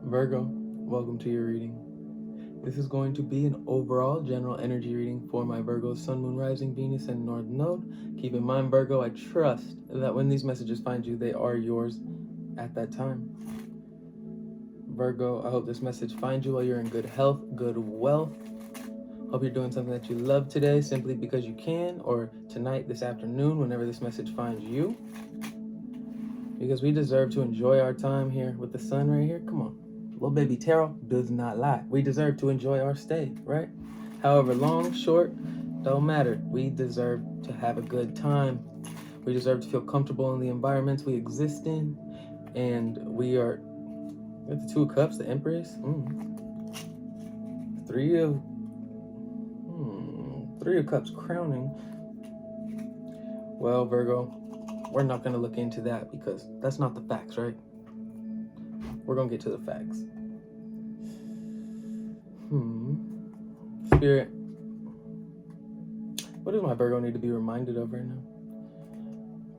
Virgo, welcome to your reading. This is going to be an overall general energy reading for my Virgo, Sun, Moon, Rising, Venus, and North Node. Keep in mind, Virgo, I trust that when these messages find you, they are yours at that time. Virgo, I hope this message finds you while you're in good health, good wealth. Hope you're doing something that you love today simply because you can, or tonight, this afternoon, whenever this message finds you. Because we deserve to enjoy our time here with the sun right here. Come on. Little baby tarot does not lie. We deserve to enjoy our stay, right? However long, short, don't matter. We deserve to have a good time. We deserve to feel comfortable in the environments we exist in. And we are with the Two of Cups, the Empress. Three of Cups crowning. Well, Virgo, we're not going to look into that because that's not the facts, right? We're going to get to the facts. Spirit, what does my Virgo need to be reminded of right now?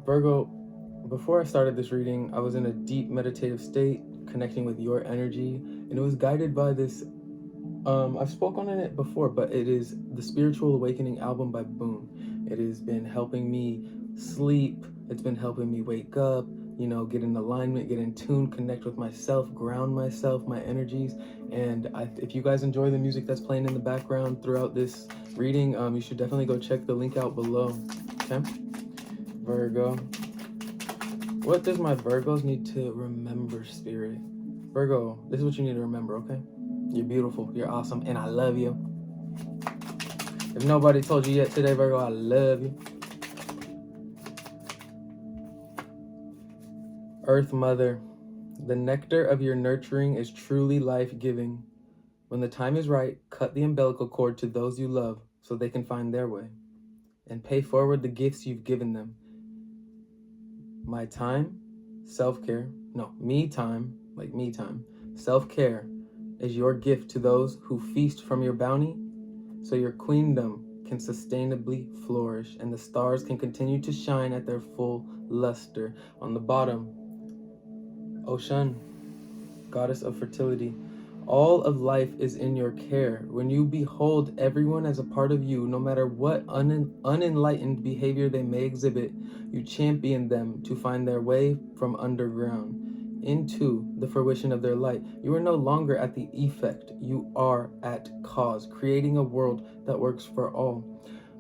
Virgo, before I started this reading, I was in a deep meditative state, connecting with your energy, and it was guided by this, I've spoken on it before, but it is the Spiritual Awakening album by Boone. It has been helping me sleep, it's been helping me wake up, get in alignment, get in tune, connect with myself, ground myself, my energies. And if you guys enjoy the music that's playing in the background throughout this reading, you should definitely go check the link out below. Okay? Virgo. What does my Virgos need to remember, Spirit? Virgo, this is what you need to remember, okay? You're beautiful, you're awesome, and I love you. If nobody told you yet today, Virgo, I love you. Earth Mother, the nectar of your nurturing is truly life-giving. When the time is right, cut the umbilical cord to those you love so they can find their way, and pay forward the gifts you've given them. My time, self-care, me time, like me time, self-care is your gift to those who feast from your bounty, so your queendom can sustainably flourish and the stars can continue to shine at their full luster. On the bottom, Ocean, goddess of fertility. All of life is in your care. When you behold everyone as a part of you, no matter what unenlightened behavior they may exhibit, you champion them to find their way from underground into the fruition of their light. You are no longer at the effect, you are at cause, creating a world that works for all.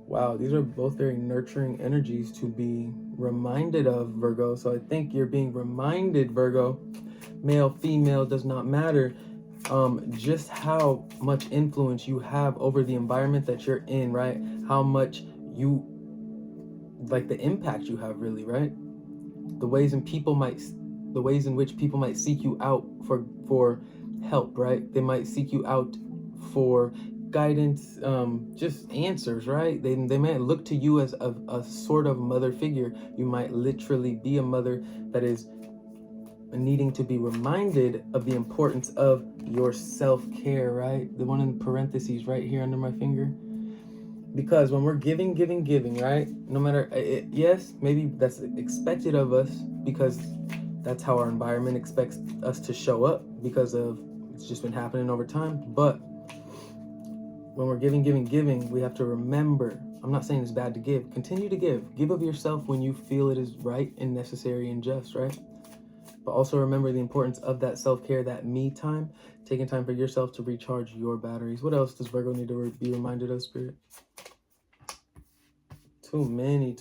Wow, these are both very nurturing energies to be reminded of, Virgo. So I think you're being reminded, Virgo, male, female, does not matter, just how much influence you have over the environment that you're in, right? How much the impact you have, really, right? The ways in which people might seek you out for help, right? They might seek you out for guidance, just answers, right? They might look to you as a sort of mother figure. You might literally be a mother that is needing to be reminded of the importance of your self-care, right? The one in parentheses right here under my finger. Because when we're giving, right? No matter, yes, maybe that's expected of us because that's how our environment expects us to show up because of it's just been happening over time. But when we're giving, we have to remember, I'm not saying it's bad to give. Continue to give. Give of yourself when you feel it is right and necessary and just, right? But also remember the importance of that self-care, that me time, taking time for yourself to recharge your batteries. What else does Virgo need to be reminded of, Spirit? Too many.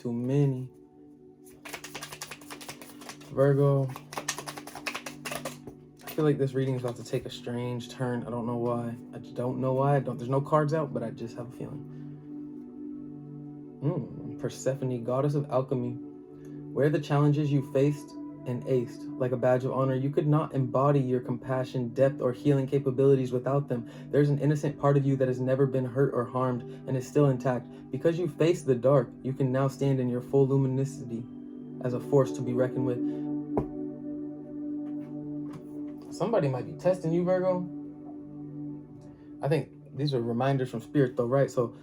Virgo, I feel like this reading is about to take a strange turn. I don't know why. There's no cards out, but I just have a feeling. Persephone, goddess of alchemy. Wear the challenges you faced and aced like a badge of honor. You could not embody your compassion, depth, or healing capabilities without them. There's an innocent part of you that has never been hurt or harmed and is still intact. Because you faced the dark, you can now stand in your full luminosity as a force to be reckoned with. Somebody might be testing you, Virgo. I think these are reminders from Spirit, though, right? So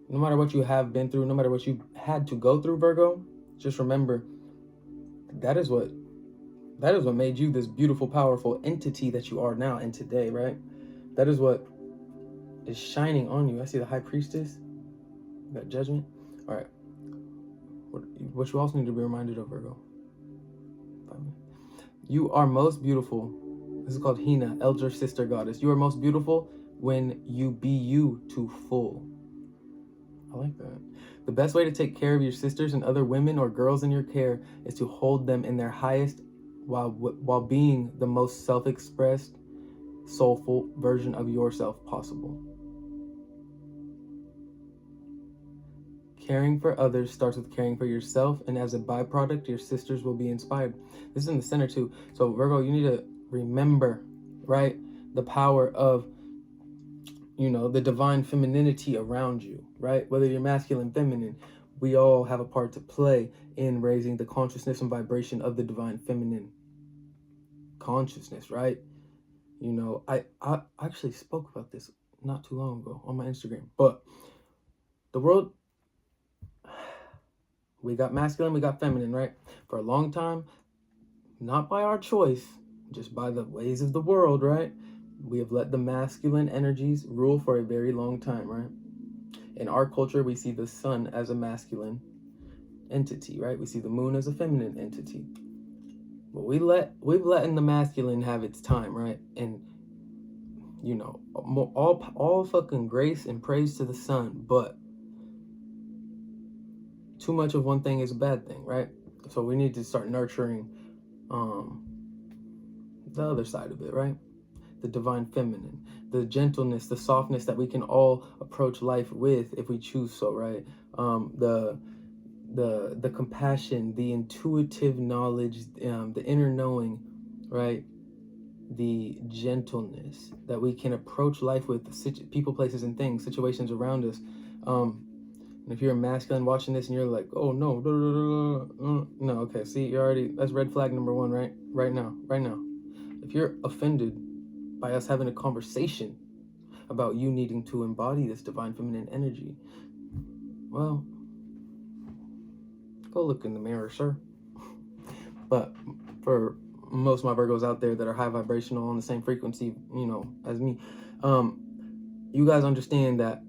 no matter what you have been through, no matter what you had to go through, Virgo, just remember that is what That is what made you this beautiful, powerful entity that you are now and today, right? That is what is shining on you. I see the High Priestess, that Judgment. All right. What you also need to be reminded of, Virgo. You are most beautiful. This is called Hina, Elder Sister Goddess. You are most beautiful when you be you to full. I like that. The best way to take care of your sisters and other women or girls in your care is to hold them in their highest while being the most self-expressed, soulful version of yourself possible. Caring for others starts with caring for yourself, and as a byproduct, your sisters will be inspired. This is in the center too. So Virgo, you need to remember, right, the power of, the divine femininity around you, right? Whether you're masculine, feminine, we all have a part to play in raising the consciousness and vibration of the divine feminine consciousness, right? I actually spoke about this not too long ago on my Instagram, but the world, we got masculine, we got feminine, right? For a long time, not by our choice, just by the ways of the world, right? We have let the masculine energies rule for a very long time, right? In our culture, we see the sun as a masculine entity, right? We see the moon as a feminine entity. But we've letting the masculine have its time, right? And all fucking grace and praise to the sun, but too much of one thing is a bad thing, right? So we need to start nurturing the other side of it, right? The divine feminine, the gentleness, the softness that we can all approach life with if we choose so, right? The compassion, the intuitive knowledge, the inner knowing, right? The gentleness that we can approach life with, people, places, and things, situations around us. And if you're a masculine watching this and you're like, oh no, no, okay, see, you're already, that's red flag number one, right? Right now. If you're offended by us having a conversation about you needing to embody this divine feminine energy, well, go look in the mirror, sir. But for most of my Virgos out there that are high vibrational on the same frequency, as me, you guys understand that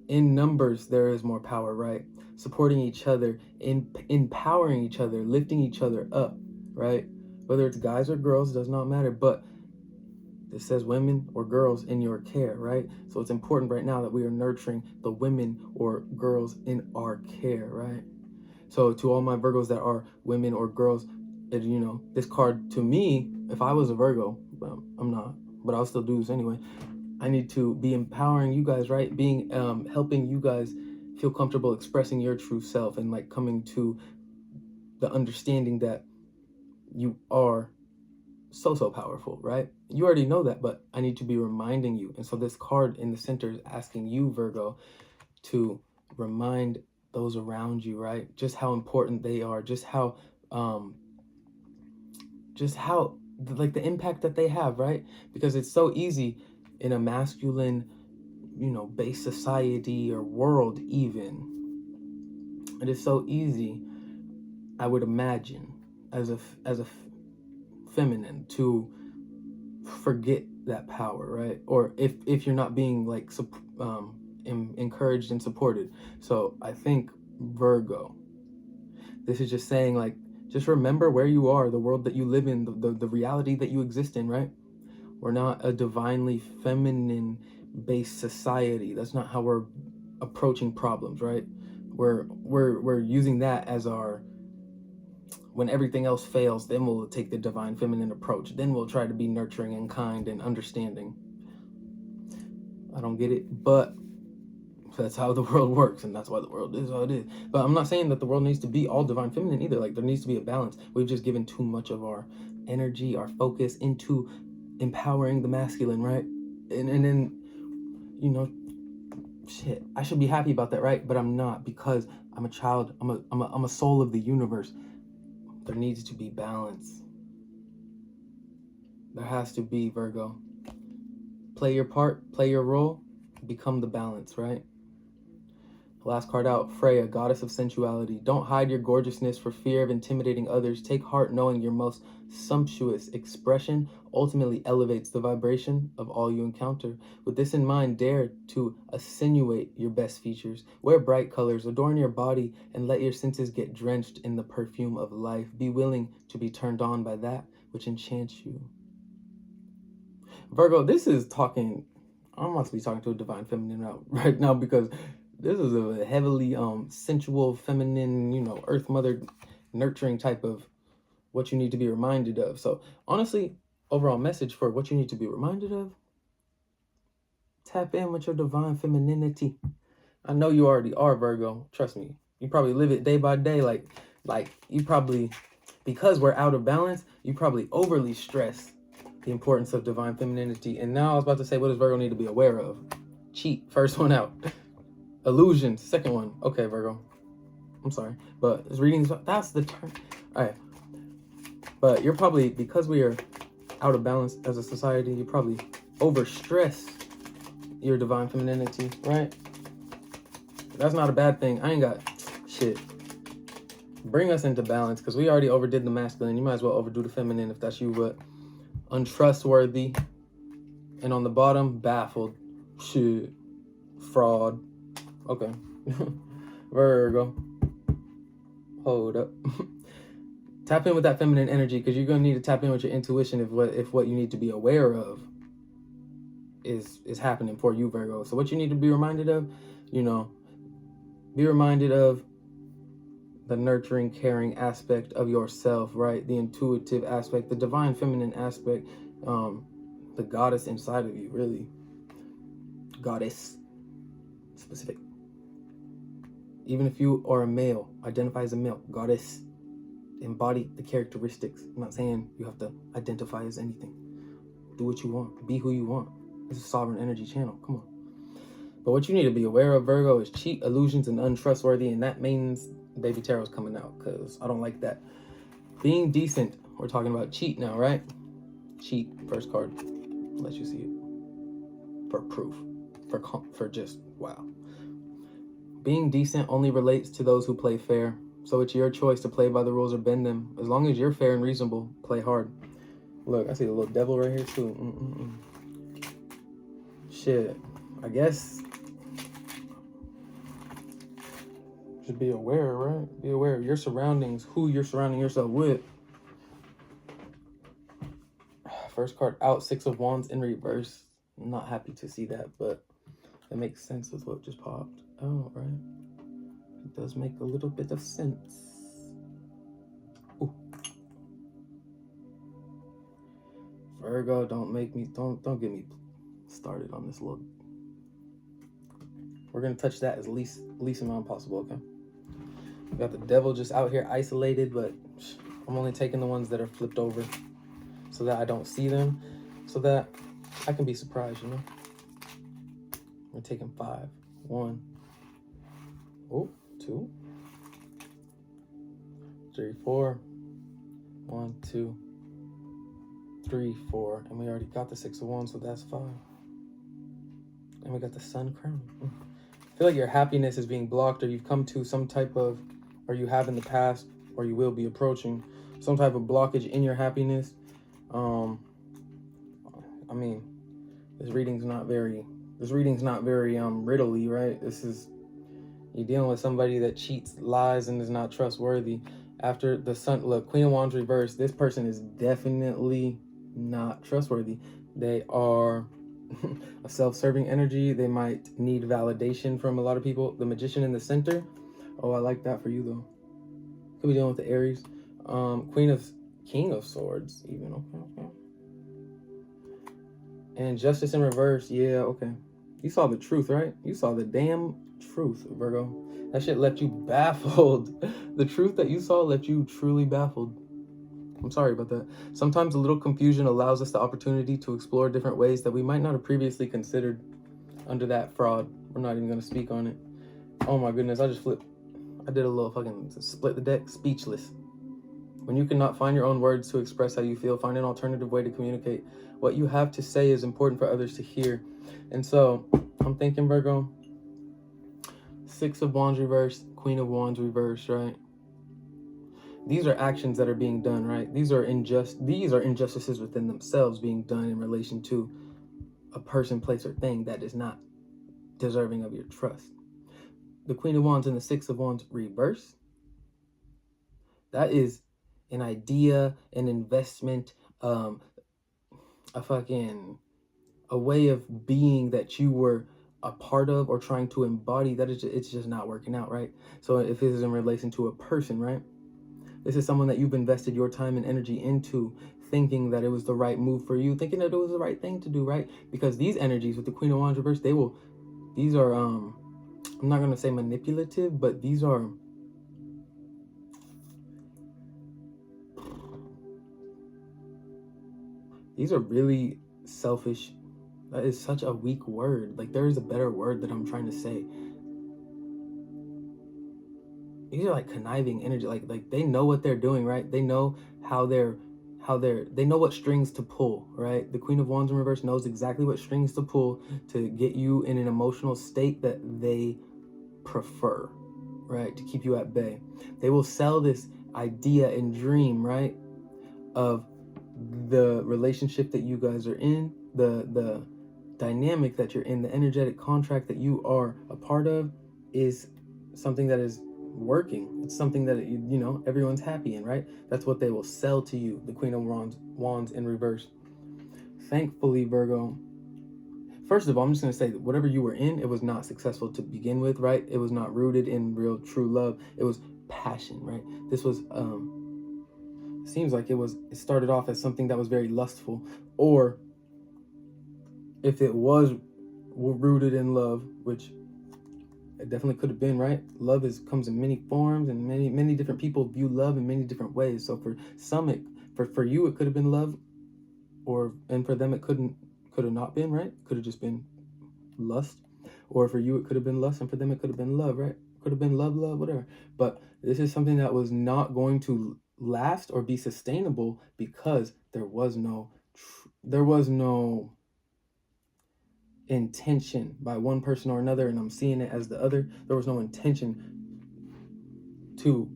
in numbers there is more power, right? Supporting each other, empowering each other, lifting each other up, right? Whether it's guys or girls, does not matter, but it says women or girls in your care, right? So it's important right now that we are nurturing the women or girls in our care, right? So to all my Virgos that are women or girls, this card to me, if I was a Virgo, well, I'm not, but I'll still do this anyway. I need to be empowering you guys, right? Being helping you guys feel comfortable expressing your true self and like coming to the understanding that you are so powerful, right? You already know that, but I need to be reminding you. And so this card in the center is asking you, Virgo, to remind those around you, right? Just how important they are, just how like the impact that they have, right? Because it's so easy in a masculine, based society or world even. It is so easy, I would imagine, as a feminine to forget that power, right? Or if you're not being like encouraged and supported. So I think Virgo, this is just saying, like, just remember where you are, the world that you live in, the reality that you exist in, right? We're not a divinely feminine based society. That's not how we're approaching problems, right? We're using that as our, when everything else fails, then we'll take the divine feminine approach. Then we'll try to be nurturing and kind and understanding. I don't get it, but that's how the world works, and that's why the world is how it is. But I'm not saying that the world needs to be all divine feminine either. Like, there needs to be a balance. We've just given too much of our energy, our focus into empowering the masculine, right? And then, shit, I should be happy about that, right? But I'm not, because I'm a child. I'm a soul of the universe. There needs to be balance. There has to be, Virgo. Play your part, play your role, become the balance, right? Last card out, Freya, goddess of sensuality. Don't hide your gorgeousness for fear of intimidating others. Take heart knowing your most sumptuous expression ultimately elevates the vibration of all you encounter. With this in mind, dare to attenuate your best features. Wear bright colors, adorn your body, and let your senses get drenched in the perfume of life. Be willing to be turned on by that which enchants you. Virgo, this is talking, I must be talking to a divine feminine right now, because this is a heavily sensual, feminine, earth mother nurturing type of what you need to be reminded of. So honestly, overall message for what you need to be reminded of, tap in with your divine femininity. I know you already are, Virgo. Trust me. You probably live it day by day. Like you probably, because we're out of balance, you probably overly stress the importance of divine femininity. And now I was about to say, what does Virgo need to be aware of? Cheat, first one out. Illusions, second one. Okay, Virgo. I'm sorry. But this readings, that's the term. All right. But you're probably, because we are out of balance as a society, you probably overstress your divine femininity, right? That's not a bad thing. I ain't got shit. Bring us into balance, because we already overdid the masculine. You might as well overdo the feminine if that's you. But untrustworthy. And on the bottom, baffled. Shit. Fraud. Okay. Virgo. Hold up. Tap in with that feminine energy, because you're going to need to tap in with your intuition if what you need to be aware of is happening for you, Virgo. So what you need to be reminded of, be reminded of the nurturing, caring aspect of yourself, right? The intuitive aspect, the divine feminine aspect, the goddess inside of you, really. Goddess. Specific. Even if you are a male, identify as a male, goddess. Embody the characteristics. I'm not saying you have to identify as anything. Do what you want. Be who you want. This is a sovereign energy channel. Come on. But what you need to be aware of, Virgo, is cheat, illusions, and untrustworthy. And that means baby tarot's coming out, because I don't like that. Being decent. We're talking about cheat now, right? Cheat. First card. Let you see it. For proof. For just, wow. Being decent only relates to those who play fair. So it's your choice to play by the rules or bend them. As long as you're fair and reasonable, play hard. Look, I see a little devil right here too. Shit. I guess. Just be aware, right? Be aware of your surroundings, who you're surrounding yourself with. First card out, Six of Wands in reverse. I'm not happy to see that, but it makes sense with what just popped. Oh, right. It does make a little bit of sense. Ooh. Virgo, don't get me started on this little. We're gonna touch that as least amount possible, okay? We got the devil just out here isolated, but I'm only taking the ones that are flipped over so that I don't see them, so that I can be surprised, We're taking 5. 1. Oh, 2. 3, 4. 1, 2, 3, 4. And we already got the 6 of Wands, so that's 5. And we got the sun crown. I feel like your happiness is being blocked, or you've come to some type of, or you have in the past, or you will be approaching some type of blockage in your happiness. I mean, this reading's not very riddly, right? You're dealing with somebody that cheats, lies, and is not trustworthy. After the sun, look, Queen of Wands reversed, this person is definitely not trustworthy. They are a self-serving energy. They might need validation from a lot of people. The Magician in the center. Oh, I like that for you, though. Could be dealing with the Aries. King of Swords, even. Okay. And Justice in reverse. Yeah, okay. You saw the truth, right? You saw the damn truth, Virgo. That shit left you baffled. The truth that you saw left you truly baffled. I'm sorry about that. Sometimes a little confusion allows us the opportunity to explore different ways that we might not have previously considered under that fraud. We're not even going to speak on it. Oh my goodness, I just flipped. I did a little fucking split the deck, speechless. When you cannot find your own words to express how you feel, find an alternative way to communicate. What you have to say is important for others to hear. And so I'm thinking, Virgo, Six of Wands reversed, Queen of Wands reversed, right? These are actions that are being done, right? These are injustices within themselves being done in relation to a person, place, or thing that is not deserving of your trust. The Queen of Wands and the Six of Wands reverse. That is an idea, an investment, a way of being that you were a part of or trying to embody. That is, it's just not working out, right? So if this is in relation to a person, right? This is someone that you've invested your time and energy into, thinking that it was the right move for you, thinking that it was the right thing to do, right? Because these energies with the Queen of Wands reverse, these are, I'm not going to say manipulative, but these are really selfish. That is such a weak word. Like, there is a better word that I'm trying to say. These are like conniving energy. Like they know what they're doing, right? They know they know what strings to pull, right? The Queen of Wands in reverse knows exactly what strings to pull to get you in an emotional state that they prefer, right? To keep you at bay. They will sell this idea and dream, right, of the relationship that you guys are in, the dynamic that you're in, the energetic contract that you are a part of is something that is working. It's something that everyone's happy in, right? That's what they will sell to you. The Queen of Wands in reverse. Thankfully, Virgo, first of all, I'm just going to say that whatever you were in, it was not successful to begin with, right? It was not rooted in real true love. It was passion, right? This was seems like it started off as something that was very lustful, or if it was rooted in love, which it definitely could have been, right? Love comes in many forms, and many different people view love in many different ways. So for some, for you it could have been love, and for them it could have not been, right? Could have just been lust. Or for you it could have been lust, and for them it could have been love, right? Could have been love, whatever. But this is something that was not going to last or be sustainable because there was no intention by one person or another, and I'm seeing it as the other. There was no intention to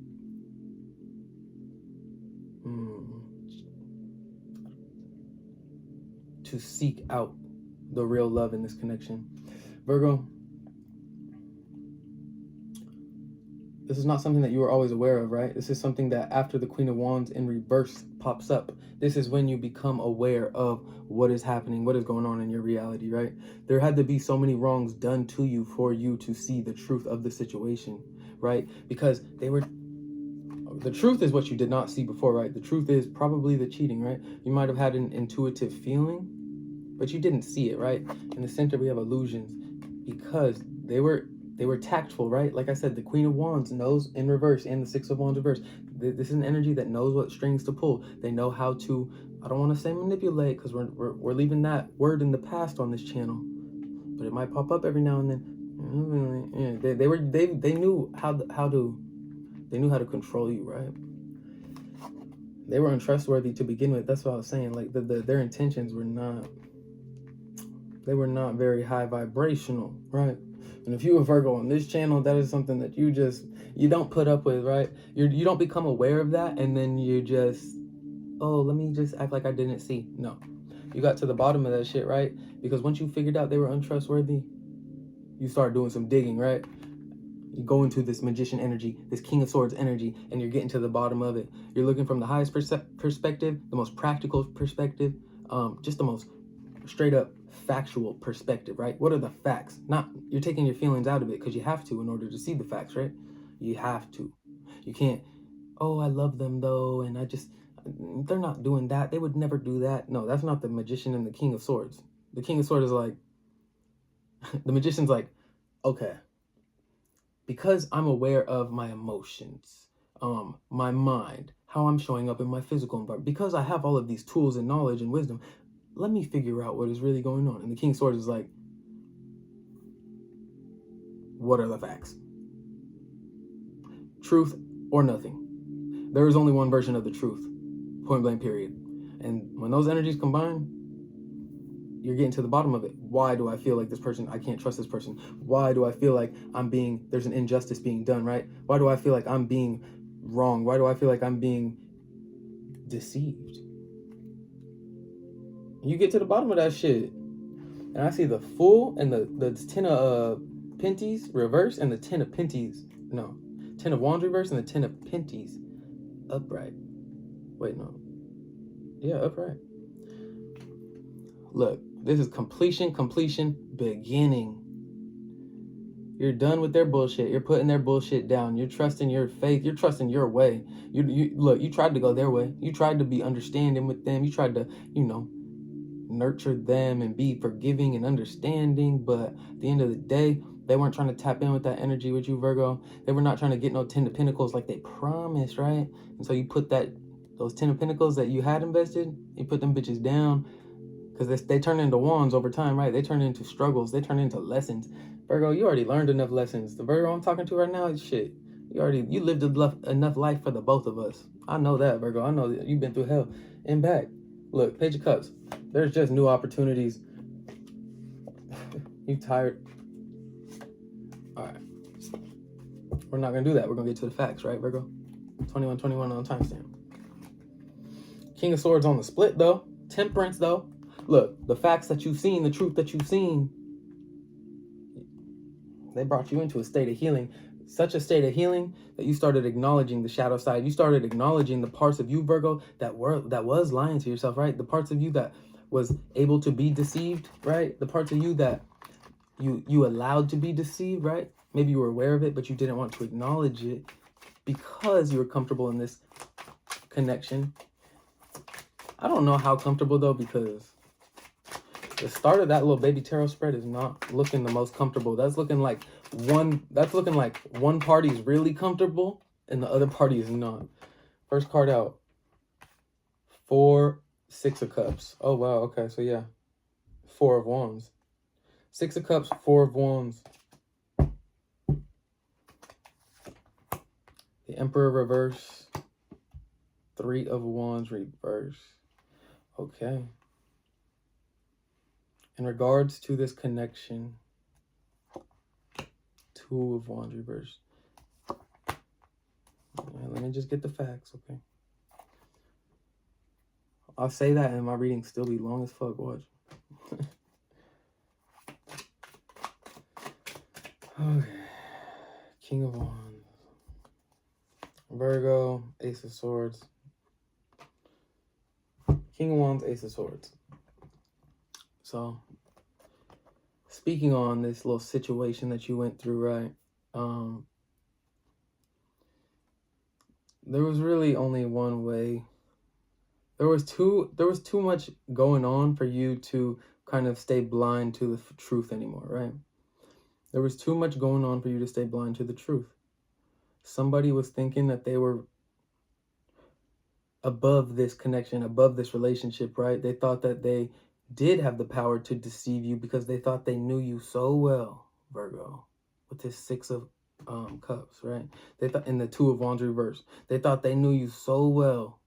seek out the real love in this connection. Virgo, this is not something that you were always aware of, right? This is something that after the Queen of Wands in reverse pops up, this is when you become aware of what is happening, what is going on in your reality, right? There had to be so many wrongs done to you for you to see the truth of the situation, right? Because the truth is what you did not see before, right? The truth is probably the cheating, right? You might have had an intuitive feeling, but you didn't see it, right? In the center, we have illusions because they were tactful, right? Like I said, the Queen of Wands knows in reverse and the Six of Wands reverse. This is an energy that knows what strings to pull. They know how to, I don't want to say manipulate because we're leaving that word in the past on this channel, but it might pop up every now and then. They knew how to control you, right? They were untrustworthy to begin with. That's what I was saying. Like their intentions were not very high vibrational, right? And if you were Virgo on this channel, that is something that you don't put up with, right? You don't become aware of that, and then you just, oh, let me just act like I didn't see. No, you got to the bottom of that shit, right? Because once you figured out they were untrustworthy, you start doing some digging, right? You go into this magician energy, this King of Swords energy, and you're getting to the bottom of it. You're looking from the highest perspective, the most practical perspective, just the most straight up factual perspective, right? What are the facts? Not, you're taking your feelings out of it because you have to in order to see the facts, right? You have to. You can't, oh, I love them though, and they're not doing that. They would never do that. No, that's not the magician and the King of Swords. The King of Swords is like, the magician's like, okay, because I'm aware of my emotions, my mind, how I'm showing up in my physical environment, because I have all of these tools and knowledge and wisdom, let me figure out what is really going on. And the King of Swords is like, what are the facts? Truth or nothing. There is only one version of the truth, point blank period. And when those energies combine, you're getting to the bottom of it. Why do I feel like this person, I can't trust this person? Why do I feel like there's an injustice being done, right? Why do I feel like I'm being wrong? Why do I feel like I'm being deceived? You get to the bottom of that shit. And I see the Fool and the Ten of Penties reverse and the Ten of Penties. No. Ten of Wands reverse and the Ten of Penties upright. Wait, no. Yeah, upright. Look, this is completion, beginning. You're done with their bullshit. You're putting their bullshit down. You're trusting your faith. You're trusting your way. You tried to go their way. You tried to be understanding with them. You tried to, nurture them and be forgiving and understanding. But at the end of the day, they weren't trying to tap in with that energy with you, Virgo. They were not trying to get no 10 of Pentacles like they promised, right? And so you put those 10 of Pentacles that you had invested, you put them bitches down, because they turn into wands over time, right? They turn into struggles. They turn into lessons. Virgo, you already learned enough lessons. The Virgo I'm talking to right now is shit. You lived enough life for the both of us. I know that, Virgo. I know that you've been through hell and back. Look, Page of Cups. There's just new opportunities. You tired? All right. We're not going to do that. We're going to get to the facts, right, Virgo? 21-21 on timestamp. King of Swords on the split, though. Temperance, though. Look, the facts that you've seen, the truth that you've seen, they brought you into a state of healing. Such a state of healing that you started acknowledging the shadow side. You started acknowledging the parts of you, Virgo, that was lying to yourself, right? The parts of you that was able to be deceived, right? The parts of you that you allowed to be deceived, right? Maybe you were aware of it, but you didn't want to acknowledge it because you were comfortable in this connection. I don't know how comfortable, though, because the start of that little baby tarot spread is not looking the most comfortable. That's looking like one party's really comfortable and the other party is not. First card out. 4, 6 of Cups. Oh, wow. Okay, so yeah. 4 of Wands. 6 of Cups, 4 of Wands. The Emperor reverse. 3 of Wands reverse. Okay. In regards to this connection, 2 of Wands reverse. Yeah, let me just get the facts, okay? I'll say that and my reading still be long as fuck, watch. Okay. King of Wands. Virgo, Ace of Swords. King of Wands, Ace of Swords. So, speaking on this little situation that you went through, right? There was really only one way. There was too much going on for you to kind of stay blind to the truth anymore, right? There was too much going on for you to stay blind to the truth. Somebody was thinking that they were above this connection, above this relationship, right? They thought that they did have the power to deceive you because they thought they knew you so well, Virgo, with this 6 of Cups, right? They thought, in the 2 of Wands reverse, they thought they knew you so well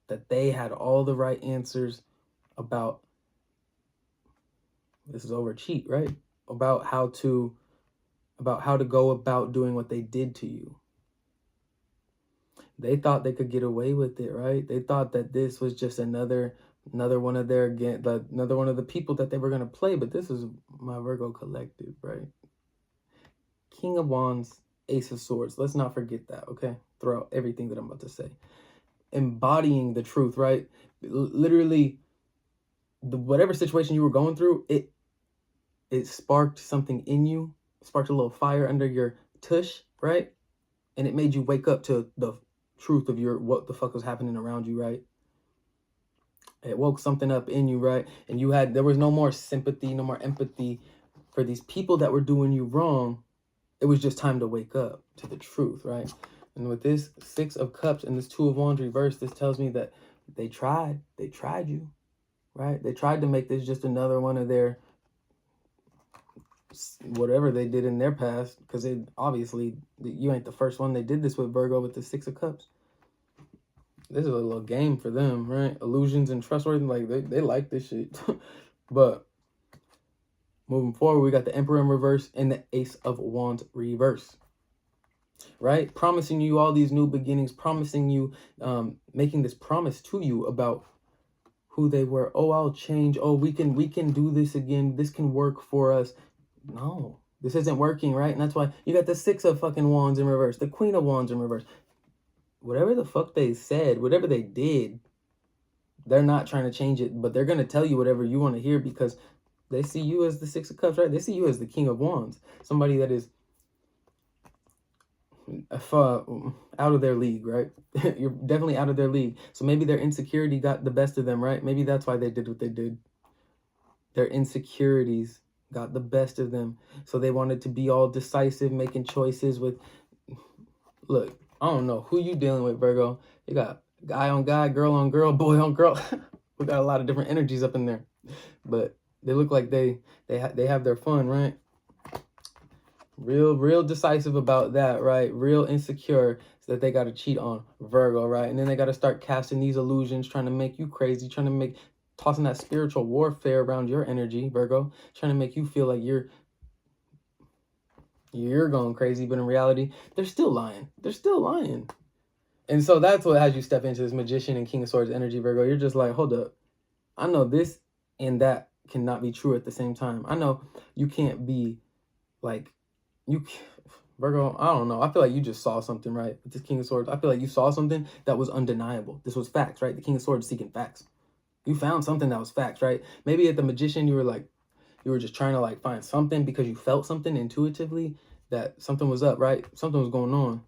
that they had all the right answers about, this is over cheat, right? About how to go about doing what they did to you. They thought they could get away with it, right? They thought that this was just another one of another one of the people that they were going to play, but this is my Virgo collective, right? King of Wands, Ace of Swords. Let's not forget that, okay? Throughout everything that I'm about to say. Embodying the truth, right? Literally, whatever situation you were going through, it sparked something in you, sparked a little fire under your tush, right? And it made you wake up to the truth of what the fuck was happening around you, right? It woke something up in you, right? And there was no more sympathy, no more empathy for these people that were doing you wrong. It was just time to wake up to the truth, right? And with this 6 of Cups and this 2 of Wands reverse, this tells me that they tried you, right? They tried to make this just another one of their, whatever they did in their past, because obviously you ain't the first one they did this with, Virgo, with the 6 of Cups. This is a little game for them, right? Illusions and trustworthy, like they like this shit. But moving forward, we got the Emperor in reverse and the Ace of Wands reverse. Right? Promising you all these new beginnings, promising you, making this promise to you about who they were. Oh, I'll change. Oh, we can do this again. This can work for us. No, this isn't working, right? And that's why you got the Six of fucking Wands in reverse, the Queen of Wands in reverse. Whatever the fuck they said, whatever they did, they're not trying to change it, but they're going to tell you whatever you want to hear because they see you as the Six of Cups, right? They see you as the King of Wands, somebody that is out of their league, right? You're definitely out of their league. So maybe their insecurity got the best of them, right? Maybe that's why they did what they did. Their insecurities got the best of them. So they wanted to be all decisive, making choices with, look, I don't know who you dealing with, Virgo. You got guy on guy, girl on girl, boy on girl. We got a lot of different energies up in there. But they look like they have their fun, right? Real decisive about that, right? Real insecure so that they got to cheat on Virgo, right? And then they got to start casting these illusions, trying to make you crazy, trying to make, tossing that spiritual warfare around your energy, Virgo, trying to make you feel like you're going crazy, but in reality, they're still lying. They're still lying. And so that's what has you step into this Magician and King of Swords energy, Virgo. You're just like, hold up. I know this and that cannot be true at the same time. I know you can't be like, Virgo, I don't know. I feel like you just saw something, right? With this King of Swords. I feel like you saw something that was undeniable. This was facts, right? The King of Swords seeking facts. You found something that was facts, right? Maybe at the Magician, you were just trying to like find something because you felt something intuitively that something was up, right? Something was going on.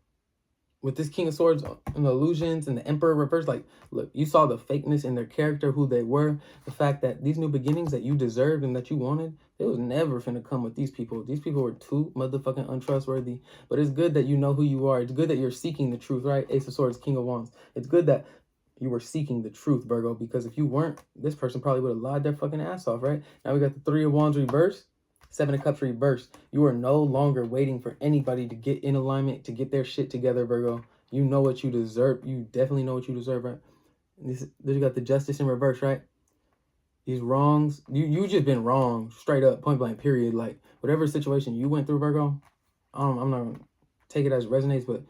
With this King of Swords and the illusions and the Emperor reverse, like, look, you saw the fakeness in their character, who they were, the fact that these new beginnings that you deserved and that you wanted, it was never finna come with these people. These people were too motherfucking untrustworthy. But it's good that you know who you are. It's good that you're seeking the truth, right? Ace of Swords, King of Wands. It's good that you were seeking the truth, Virgo, because if you weren't, this person probably would have lied their fucking ass off, right? Now we got the Three of Wands reverse. Seven of Cups reverse. You are no longer waiting for anybody to get in alignment, to get their shit together, Virgo. You know what you deserve. You definitely know what you deserve, right? You got the Justice in reverse, right? These wrongs, you just been wrong, straight up, point blank, period. Like, whatever situation you went through, Virgo, I'm not going to take it as it resonates, but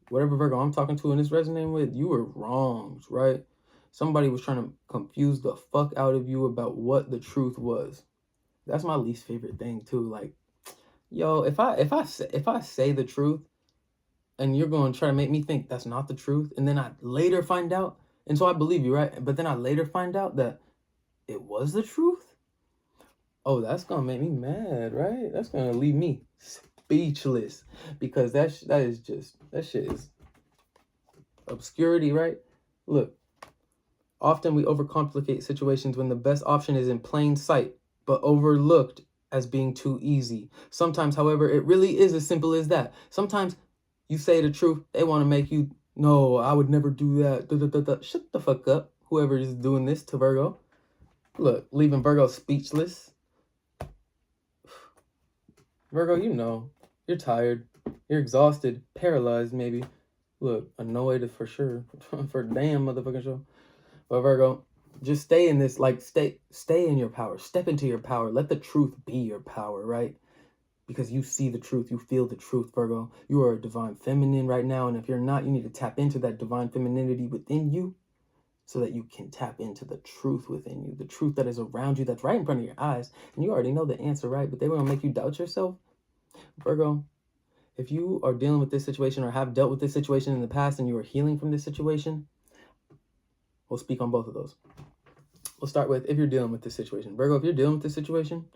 whatever Virgo I'm talking to and this resonating with, you were wronged, right? Somebody was trying to confuse the fuck out of you about what the truth was. That's my least favorite thing too. Like, yo, if I say the truth and you're going to try to make me think that's not the truth, and then I later find out, and so I believe you, right? But then I later find out that it was the truth. Oh, that's gonna make me mad, right? That's gonna leave me speechless because that shit is obscurity, right? Look, often we overcomplicate situations when the best option is in plain sight, but overlooked as being too easy. Sometimes, however, it really is as simple as that. Sometimes you say the truth, they want to make you, no, I would never do that. Da, da, da, da. Shut the fuck up, whoever is doing this to Virgo. Look, leaving Virgo speechless. Virgo, you know, you're tired, you're exhausted, paralyzed maybe. Look, annoyed for sure, for damn motherfucking sure. But Virgo, just stay in this, like, stay in your power. Step into your power. Let the truth be your power, right? Because you see the truth. You feel the truth, Virgo. You are a divine feminine right now. And if you're not, you need to tap into that divine femininity within you so that you can tap into the truth within you. The truth that is around you, that's right in front of your eyes. And you already know the answer, right? But they want to make you doubt yourself. Virgo, if you are dealing with this situation or have dealt with this situation in the past and you are healing from this situation, we'll speak on both of those. We'll start with if you're dealing with this situation. Virgo, if you're dealing with this situation,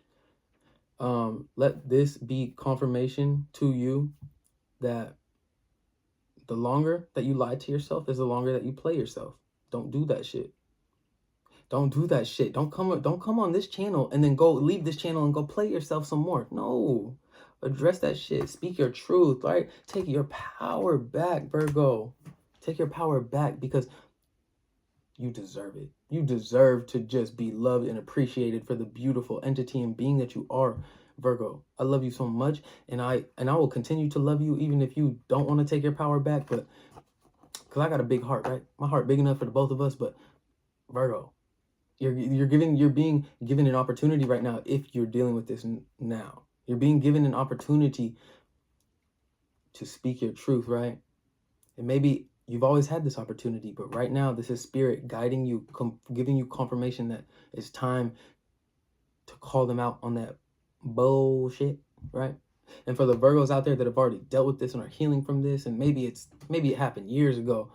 let this be confirmation to you that the longer that you lie to yourself is the longer that you play yourself. Don't do that shit. Don't do that shit. Don't come on this channel and then go leave this channel and go play yourself some more. No. Address that shit. Speak your truth, right? Take your power back, Virgo. Take your power back because you deserve it. You deserve to just be loved and appreciated for the beautiful entity and being that you are, Virgo. I love you so much, and I will continue to love you even if you don't want to take your power back, but because I got a big heart, right? My heart big enough for the both of us, but Virgo, You're being given an opportunity right now if you're dealing with this now. You're being given an opportunity to speak your truth, right? And maybe you've always had this opportunity, but right now this is spirit guiding you, giving you confirmation that it's time to call them out on that bullshit, right? And for the Virgos out there that have already dealt with this and are healing from this, and maybe it happened years ago,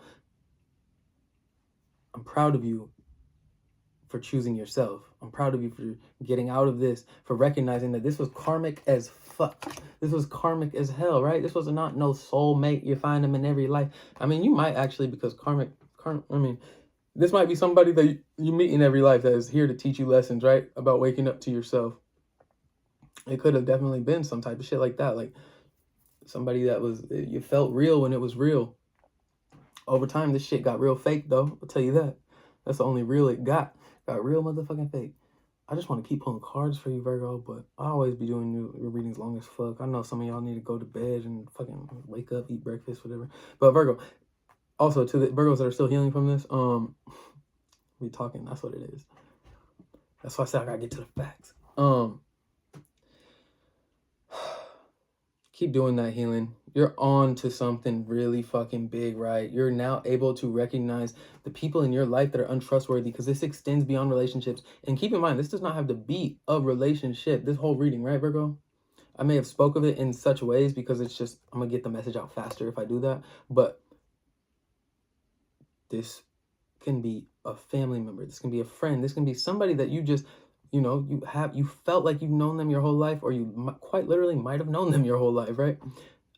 I'm proud of you for choosing yourself. I'm proud of you for getting out of this, for recognizing that this was karmic as fuck. This was karmic as hell, right? This was not no soulmate. You find them in every life. I mean, you might actually, because this might be somebody that you meet in every life that is here to teach you lessons, right? About waking up to yourself. It could have definitely been some type of shit like that. Like somebody that you felt real when it was real. Over time, this shit got real fake, though. I'll tell you that. That's the only real it got. Got real motherfucking fake. I just want to keep pulling cards for you, Virgo, but I always be doing your readings long as fuck. I know some of y'all need to go to bed and fucking wake up, eat breakfast, whatever. But Virgo, also to the Virgos that are still healing from this, we talking, that's what it is. That's why I said I gotta get to the facts. Keep doing that healing. You're on to something really fucking big, right? You're now able to recognize the people in your life that are untrustworthy, because this extends beyond relationships. And keep in mind, this does not have to be a relationship, this whole reading, right, Virgo? I may have spoke of it in such ways because it's just, I'm going to get the message out faster if I do that. But this can be a family member. This can be a friend. This can be somebody that you just, you felt like you've known them your whole life, or you quite literally might have known them your whole life, right?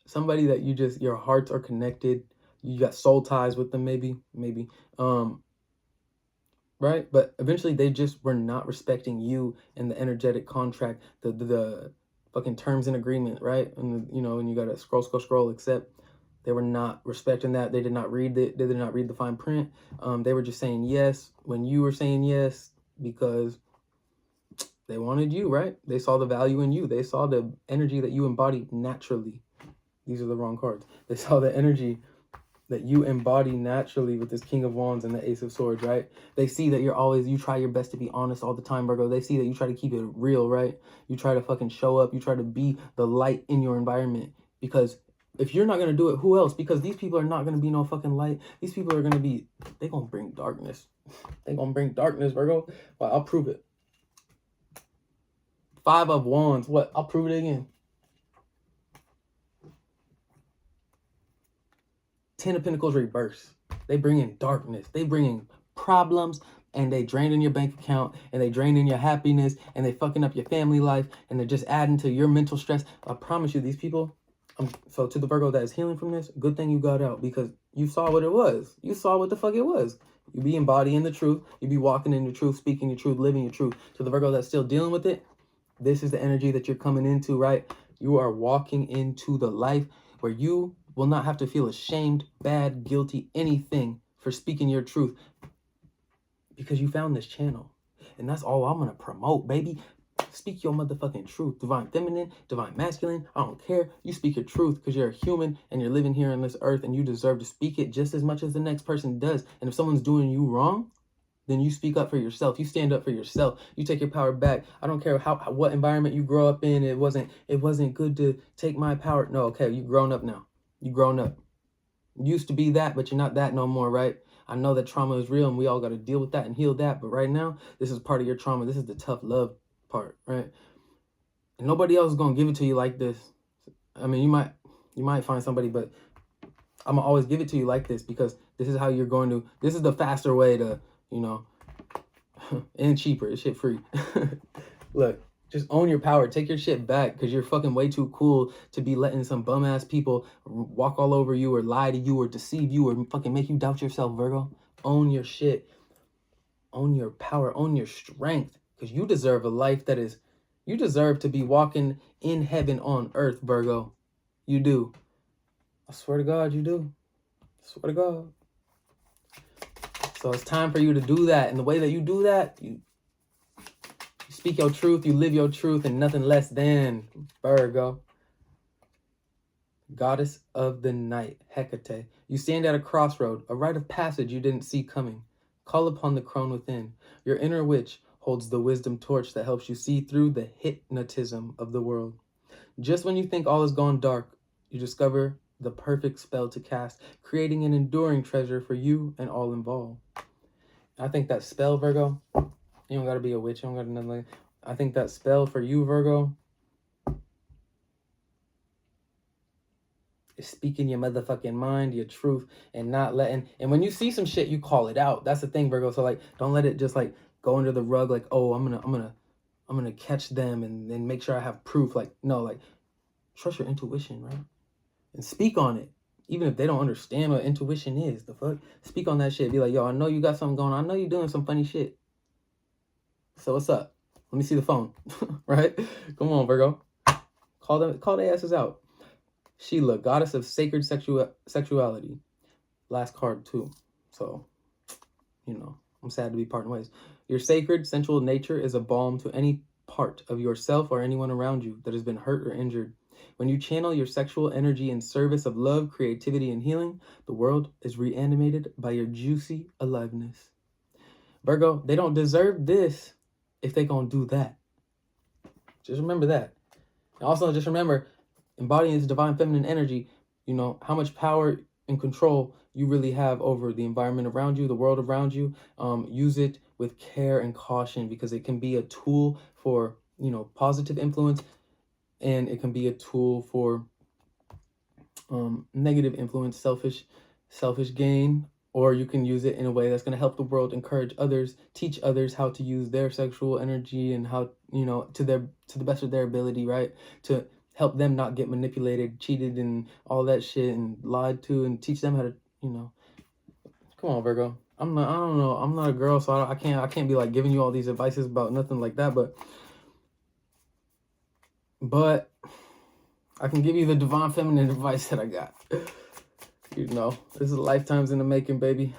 Somebody that your hearts are connected. You got soul ties with them, maybe. Right? But eventually they just were not respecting you and the energetic contract, the fucking terms and agreement, right? And and you gotta scroll, accept. They were not respecting that. They did not read it. They did not read the fine print. They were just saying yes when you were saying yes because they wanted you, right? They saw the value in you. They saw the energy that you embody naturally. These are the wrong cards. They saw the energy that you embody naturally with this King of Wands and the Ace of Swords, right? They see that you try your best to be honest all the time, Virgo. They see that you try to keep it real, right? You try to fucking show up. You try to be the light in your environment, because if you're not going to do it, who else? Because these people are not going to be no fucking light. These people are going to be, they're going to bring darkness. They're going to bring darkness, Virgo. Well, I'll prove it. 5 of Wands. What? I'll prove it again. 10 of Pentacles reverse. They bring in darkness. They bring in problems, and they drain in your bank account, and they drain in your happiness, and they fucking up your family life, and they're just adding to your mental stress. I promise you, these people, so to the Virgo that is healing from this, good thing you got out, because you saw what it was. You saw what the fuck it was. You be embodying the truth. You be walking in the truth, speaking your truth, living your truth. To the Virgo that's still dealing with it, this is the energy that you're coming into, right? You are walking into the life where you will not have to feel ashamed, bad, guilty, anything for speaking your truth, because you found this channel. And that's all I'm going to promote, baby. Speak your motherfucking truth. Divine feminine, divine masculine, I don't care. You speak your truth, because you're a human and you're living here on this earth, and you deserve to speak it just as much as the next person does. And if someone's doing you wrong, then you speak up for yourself. You stand up for yourself. You take your power back. I don't care what environment you grow up in. It wasn't good to take my power. No, okay, you grown up now. You grown up. You used to be that, but you're not that no more, right? I know that trauma is real, and we all got to deal with that and heal that. But right now, this is part of your trauma. This is the tough love part, right? And nobody else is gonna give it to you like this. I mean, you might find somebody, but I'm gonna always give it to you like this, because this is how you're going to. This is the faster way to, and cheaper. It's shit free. Look, just own your power. Take your shit back, because you're fucking way too cool to be letting some bum ass people walk all over you, or lie to you, or deceive you, or fucking make you doubt yourself, Virgo. Own your shit. Own your power. Own your strength, because you deserve a life that is. You deserve to be walking in heaven on earth, Virgo. You do. I swear to God, you do. I swear to God. So it's time for you to do that. And the way that you do that, you speak your truth, you live your truth, and nothing less than Virgo. Goddess of the night, Hecate. You stand at a crossroad, a rite of passage you didn't see coming. Call upon the crone within. Your inner witch holds the wisdom torch that helps you see through the hypnotism of the world. Just when you think all is gone dark, you discover the perfect spell to cast, creating an enduring treasure for you and all involved. I think that spell, Virgo, you don't gotta be a witch, you don't gotta nothing like. I think that spell for you, Virgo, is speaking your motherfucking mind, your truth, and not letting. And when you see some shit, you call it out. That's the thing, Virgo. So like, don't let it just like go under the rug. Like, oh, I'm gonna catch them and then make sure I have proof. Like, no, like, trust your intuition, right? And speak on it. Even if they don't understand what intuition is, the fuck, speak on that shit. Be like, yo, I know you got something going on. I know you're doing some funny shit. So what's up? Let me see the phone, right? Come on, Virgo. Call their asses out. Sheila, goddess of sacred sexuality. Last card too. So, I'm sad to be parting ways. Your sacred, sensual nature is a balm to any part of yourself or anyone around you that has been hurt or injured. When you channel your sexual energy in service of love, creativity, and healing, the world is reanimated by your juicy aliveness. Virgo, they don't deserve this if they gonna do that. Just remember that. And also, just remember, embodying this divine feminine energy, how much power and control you really have over the environment around you, the world around you. Use it with care and caution, because it can be a tool for, positive influence, and it can be a tool for negative influence, selfish gain, or you can use it in a way that's going to help the world, encourage others, teach others how to use their sexual energy and how, to the best of their ability, right? To help them not get manipulated, cheated, and all that shit, and lied to, and teach them how to, come on, Virgo. I don't know. I'm not a girl, so I can't be like giving you all these advices about nothing like that, but I can give you the divine feminine advice that I got. This is lifetimes in the making, baby.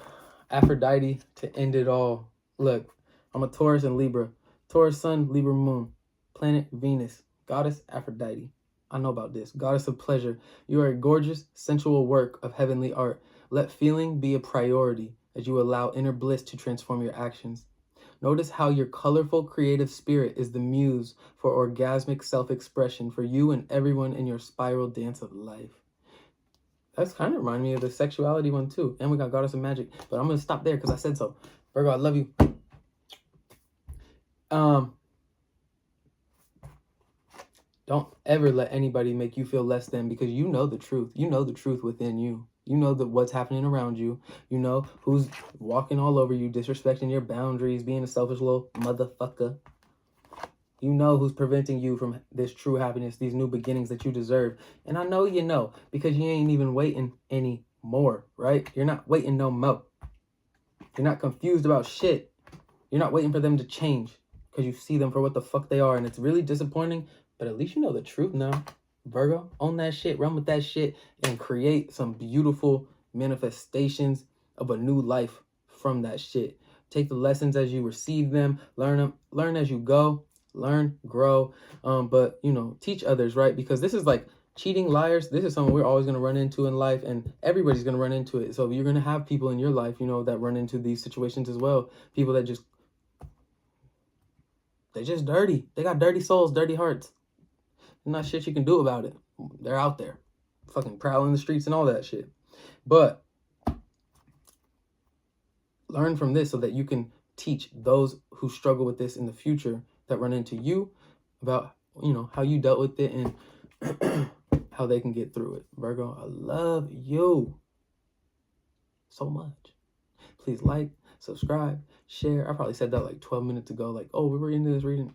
Aphrodite to end it all. Look, I'm a Taurus and Libra. Taurus sun, Libra moon. Planet Venus. Goddess Aphrodite. I know about this. Goddess of pleasure. You are a gorgeous, sensual work of heavenly art. Let feeling be a priority as you allow inner bliss to transform your actions. Notice how your colorful, creative spirit is the muse for orgasmic self-expression for you and everyone in your spiral dance of life. That's kind of remind me of the sexuality one too. And we got Goddess of Magic. But I'm going to stop there because I said so. Virgo, I love you. Don't ever let anybody make you feel less than, because you know the truth. You know the truth within you. You know what's happening around you. You know who's walking all over you, disrespecting your boundaries, being a selfish little motherfucker. You know who's preventing you from this true happiness, these new beginnings that you deserve. And I know you know, because you ain't even waiting anymore, right? You're not waiting no more. You're not confused about shit. You're not waiting for them to change, because you see them for what the fuck they are. And it's really disappointing, but at least you know the truth now. Virgo, own that shit, run with that shit, and create some beautiful manifestations of a new life from that shit. Take the lessons as you receive them, learn as you go, learn, grow, but teach others, right? Because this is like cheating, liars. This is something we're always going to run into in life, and everybody's going to run into it. So you're going to have people in your life, that run into these situations as well. People that they're just dirty. They got dirty souls, dirty hearts. Not shit you can do about it. They're out there fucking prowling the streets and all that shit. But learn from this so that you can teach those who struggle with this in the future, that run into you, about how you dealt with it and how they can get through it. Virgo, I love you so much. Please like, subscribe, share. I probably said that like 12 minutes ago, like, oh, we were into this reading.